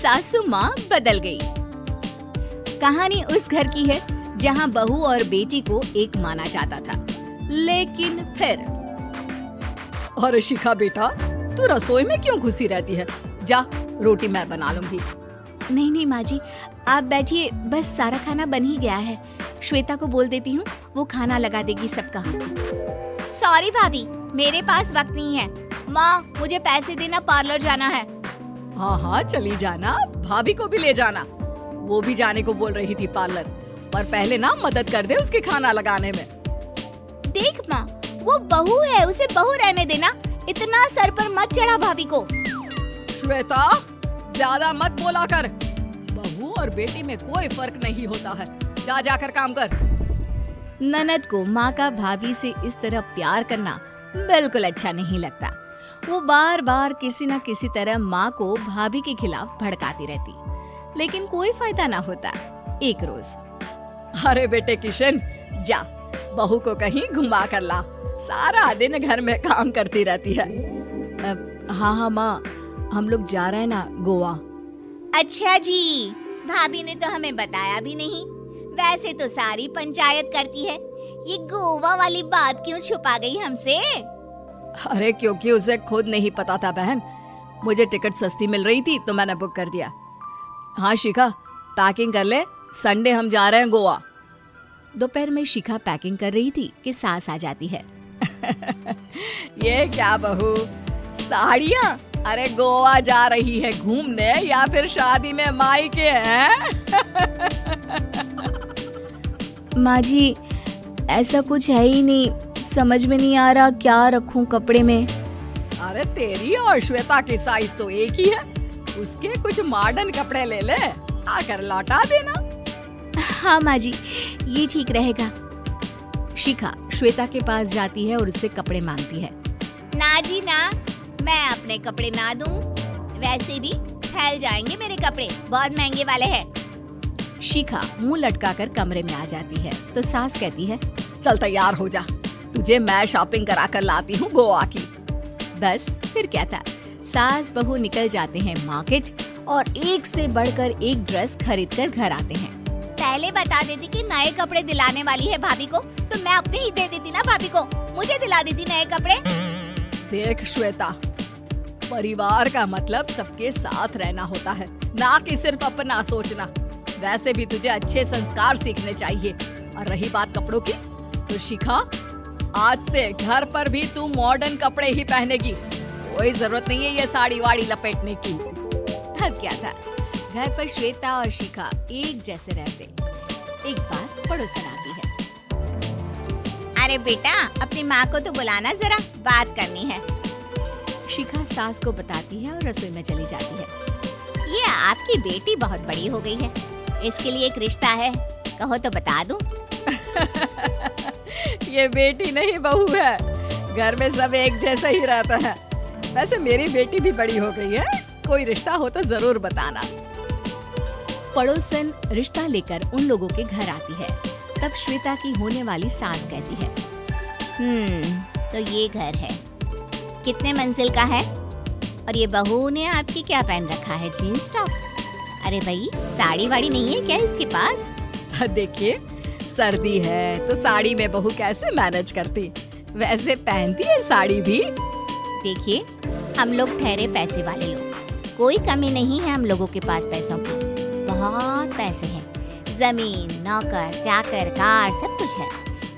सासू माँ बदल गई। कहानी उस घर की है जहाँ बहू और बेटी को एक माना जाता था, लेकिन फिर अरे शिखा बेटा, तू रसोई में क्यों घुसी रहती है? जा, रोटी मैं बना लूंगी। नहीं नहीं माँ जी, आप बैठिए, बस सारा खाना बन ही गया है। श्वेता को बोल देती हूँ, वो खाना लगा देगी सबका। सॉरी भाभी, मेरे पास वक्त नहीं है। माँ, मुझे पैसे देना, पार्लर जाना है। हाँ हाँ चली जाना, भाभी को भी ले जाना। वो भी जाने को बोल रही थी पार्लर, पर पहले ना मदद कर दे उसके खाना लगाने में। देख माँ, वो बहू है, उसे बहू रहने देना, इतना सर पर मत चढ़ा भाभी को। श्वेता, ज्यादा मत बोला कर। बहू और बेटी में कोई फर्क नहीं होता है। जा जाकर काम कर। ननद को माँ का भाभी से इस तरह प्यार करना बिल्कुल अच्छा नहीं लगता। वो बार बार किसी न किसी तरह माँ को भाभी के खिलाफ भड़काती रहती, लेकिन कोई फायदा ना होता। एक रोज, अरे बेटे किशन, जा बहू को कहीं घुमा कर ला। सारा दिन घर में काम करती रहती है। हाँ हाँ माँ, हम लोग जा रहे हैं ना गोवा। अच्छा जी, भाभी ने तो हमें बताया भी नहीं। वैसे तो सारी पंचायत करती है, ये गोवा वाली बात क्यों छुपा गई हमसे? अरे क्योंकि उसे खुद नहीं पता था बहन। मुझे टिकट सस्ती मिल रही थी तो मैंने बुक कर दिया। हाँ शिखा, पैकिंग कर ले, संडे हम जा रहे हैं गोवा। दोपहर में शिखा पैकिंग कर रही थी कि सास आ जाती है। ये क्या बहू, साड़ियाँ? अरे गोवा जा रही है घूमने या फिर शादी में मायके हैं? माँ जी, ऐसा कुछ है ही नहीं, समझ में नहीं आ रहा क्या रखूं कपड़े में। अरे तेरी और श्वेता की साइज तो एक ही है, उसके कुछ मॉडर्न कपड़े ले ले, आकर लौटा देना। हाँ माँ जी, ये ठीक रहेगा। शिखा श्वेता के पास जाती है और उससे कपड़े मांगती है। ना जी ना, मैं अपने कपड़े ना दूं, वैसे भी फैल जाएंगे मेरे कपड़े, बहुत महंगे वाले हैं। शिखा मुंह लटकाकर कमरे में आ जाती है तो सास कहती है, चल तैयार हो जा, तुझे मैं शॉपिंग करा कर लाती हूँ गोवा की। बस फिर क्या था, सास बहू निकल जाते हैं मार्केट और एक से बढ़कर एक ड्रेस खरीद कर घर आते हैं। पहले बता देती कि नए कपड़े दिलाने वाली है भाभी को, तो मैं अपने ही दे देती ना भाभी को, मुझे दिला देती नए कपड़े। देख श्वेता, परिवार का मतलब सबके साथ रहना होता है, ना कि सिर्फ अपना सोचना। वैसे भी तुझे अच्छे संस्कार सीखने चाहिए। और रही बात कपड़ों की, तो शिखा, आज से घर पर भी तू मॉडर्न कपड़े ही पहनेगी। कोई जरूरत नहीं है ये साड़ी वाड़ी लपेटने की। अब क्या था, घर पर श्वेता और शिखा एक जैसे रहते। एक बार पड़ोसन आती है। अरे बेटा, अपनी माँ को तो बुलाना, जरा बात करनी है। शिखा सास को बताती है और रसोई में चली जाती है। ये आपकी बेटी बहुत बड़ी हो गई है, इसके लिए एक रिश्ता है, कहो तो बता दूं। ये बेटी नहीं बहू है, घर में सब एक जैसा ही रहता है। वैसे मेरी बेटी भी बड़ी हो गई है, कोई रिश्ता हो तो जरूर बताना। पड़ोसन रिश्ता लेकर उन लोगों के घर आती है। तब श्वेता की होने वाली सास कहती है, तो ये घर है, कितने मंजिल का है? और ये बहू ने आपकी क्या पहन रखा है, जीन्स टॉप? अरे भाई, साड़ी वाड़ी नहीं है क्या इसके पास? देखिए, सर्दी है तो साड़ी में बहू कैसे मैनेज करती, वैसे पहनती है साड़ी भी। देखिए, हम लोग ठहरे पैसे वाले लोग, कोई कमी नहीं है हम लोगों के पास पैसों की, बहुत पैसे हैं, जमीन, नौकर, चाकर, कार, सब कुछ है,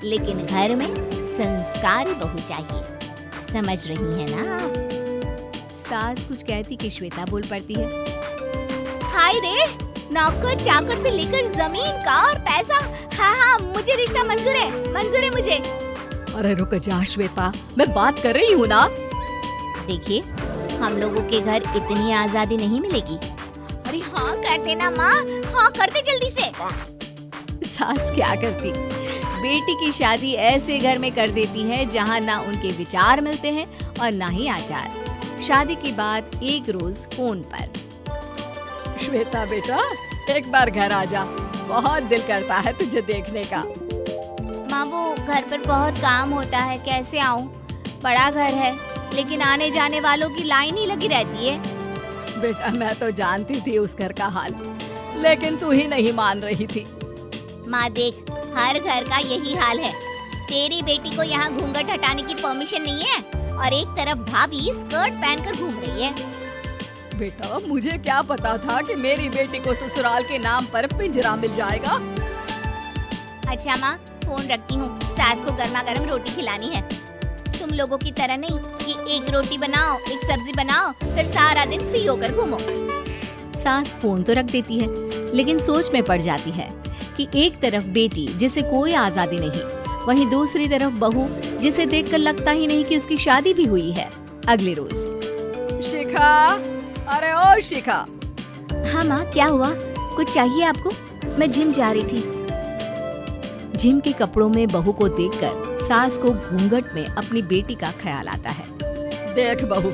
लेकिन घर में संस्कारी बहू चाहिए, समझ रही है ना? सास कुछ कहती कि श्वेता बोल पड़ती है, हाय रे, नौकर चाकर से लेकर जमीन, कार, पैसा, हाँ, मुझे रिश्ता मंजूर है मुझे। अरे रुक जा श्वेता, मैं बात कर रही हूँ ना। देखिए, हम लोगों के घर इतनी आजादी नहीं मिलेगी। अरे हाँ कर देना माँ, हाँ कर दे जल्दी से। सास क्या करती, बेटी की शादी ऐसे घर में कर देती है जहाँ ना उनके विचार मिलते हैं और ना ही आचार। शादी के बाद एक रोज फोन पर, श्वेता बेटा, एक बार घर आ जा, बहुत दिल करता है तुझे देखने का। माँ, वो घर पर बहुत काम होता है, कैसे आऊँ? बड़ा घर है, लेकिन आने जाने वालों की लाइन ही लगी रहती है। बेटा मैं तो जानती थी उस घर का हाल, लेकिन तू ही नहीं मान रही थी। माँ देख, हर घर का यही हाल है। तेरी बेटी को यहाँ घूंघट हटाने की परमिशन नहीं है और एक तरफ भाभी स्कर्ट पहनकर घूम रही है। बेटा मुझे क्या पता था कि मेरी बेटी को ससुराल के नाम पर पिंजरा मिल जाएगा। अच्छा माँ, फोन रखती हूँ, सास को गर्मा गर्म रोटी खिलानी है। तुम लोगों की तरह नहीं कि एक रोटी बनाओ एक सब्जी बनाओ फिर सारा दिन फ्री होकर घूमो। सास फोन तो रख देती है, लेकिन सोच में पड़ जाती है कि एक तरफ बेटी जिसे कोई आजादी नहीं, वहीं दूसरी तरफ बहू जिसे देखकर लगता ही नहीं कि उसकी शादी भी हुई है। अगले रोज। शिखा, अरे ओ शिखा। हाँ माँ, क्या हुआ? कुछ चाहिए आपको? मैं जिम जा रही थी। जिम के कपड़ों में बहू को देखकर सास को घूंघट में अपनी बेटी का ख्याल आता है। देख बहू,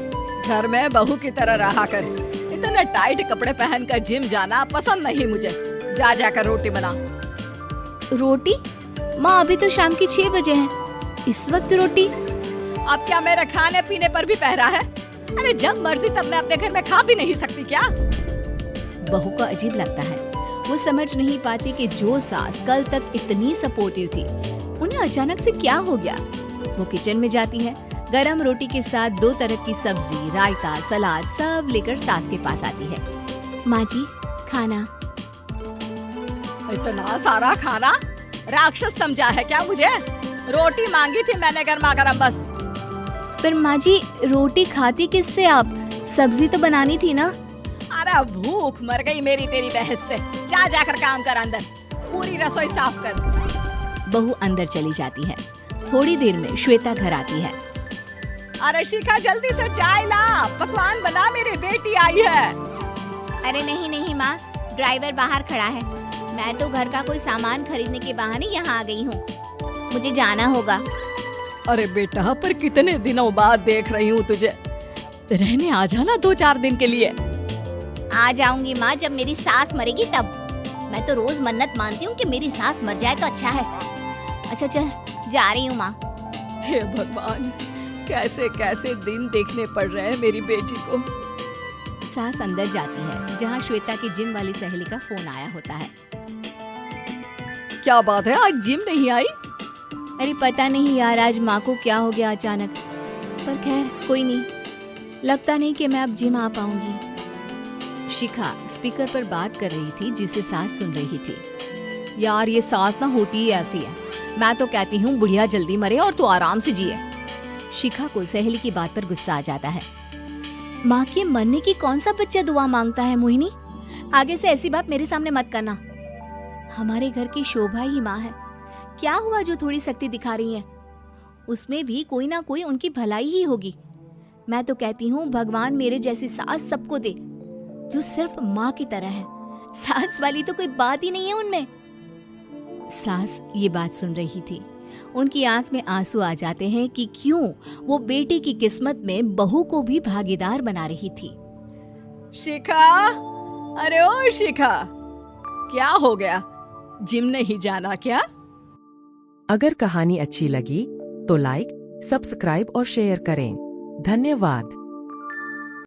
घर में बहू की तरह रहा कर। इतने टाइट कपड़े पहनकर जिम जाना पसंद नहीं मुझे। जा जाकर रोटी बना। रोटी? माँ अभी तो शाम के 6 बजे हैं। इस वक्त रोटी? अब क्या मेरे खाने पीने पर भी पहरा है? अरे जब मर्जी तब मैं अपने घर में खा भी नहीं सकती क्या? बहू को अजीब लगता है। वो समझ नहीं पाती कि जो सास कल तक इतनी सपोर्टिव थी, उन्हें अचानक से क्या हो गया। वो किचन में जाती है, गरम रोटी के साथ 2 तरह की सब्जी, रायता, सलाद सब लेकर सास के पास आती है। माँ जी, खाना। इतना सारा खाना? राक्षस समझा है क्या मुझे? रोटी मांगी थी मैंने गर्मा गर्म बस। पर माँ जी, रोटी खाती किससे आप? सब्जी तो बनानी थी ना। अरे भूख मर गई मेरी तेरी बहस से। जा जाकर काम कर, अंदर पूरी रसोई साफ कर। बहू अंदर चली जाती है। थोड़ी देर में श्वेता घर आती है। अरे शिखा जल्दी से चाय ला, पकवान बना, मेरी बेटी आई है। अरे नहीं नहीं माँ, ड्राइवर बाहर खड़ा है। मैं तो घर का कोई सामान खरीदने के बहाने यहाँ आ गई हूँ। मुझे जाना होगा। अरे बेटा, पर कितने दिनों बाद देख रही हूँ तुझे। रहने आ जाना 2-4 दिन के लिए। आ जाऊंगी माँ, जब मेरी सास मरेगी तब। मैं तो रोज मन्नत मानती हूँ कि मेरी सास मर जाए तो अच्छा है। अच्छा चल, जा रही हूँ माँ। हे भगवान, कैसे कैसे दिन देखने पड़ रहे हैं मेरी बेटी को। सास अंदर जाती है, जहाँ श्वेता की जिम वाली सहेली का फोन आया होता है। क्या बात है, आज जिम नहीं आई? अरे पता नहीं यार, आज माँ को क्या हो गया अचानक। पर खैर कोई नहीं, लगता नहीं कि मैं अब जिम आ पाऊंगी। शिखा स्पीकर पर बात कर रही थी, जिसे सास सुन रही थी। यार ये सास ना होती ही ऐसी है। मैं तो कहती हूँ बुढ़िया जल्दी मरे और तू आराम से जिए। शिखा को सहेली की बात पर गुस्सा आ जाता है। माँ के मरने की कौन सा बच्चा दुआ मांगता है मोहिनी? आगे से ऐसी बात मेरे सामने मत करना। हमारे घर की शोभा ही माँ है। क्या हुआ जो थोड़ी सख्ती दिखा रही है? उसमें भी कोई ना कोई उनकी भलाई ही होगी। मैं तो कहती हूँ भगवान मेरे जैसी सास सबको दे, जो सिर्फ माँ की तरह है। सास वाली तो कोई बात ही नहीं है उनमें। सास ये बात सुन रही थी। उनकी आंख में आंसू आ जाते हैं कि क्यों वो बेटे की किस्मत में बहू को भी भागीदार बना रही थी। शिखा, अरे ओ शिखा, क्या हो गया? जिम नहीं जाना क्या? अगर कहानी अच्छी लगी तो लाइक, सब्सक्राइब और शेयर करें। धन्यवाद।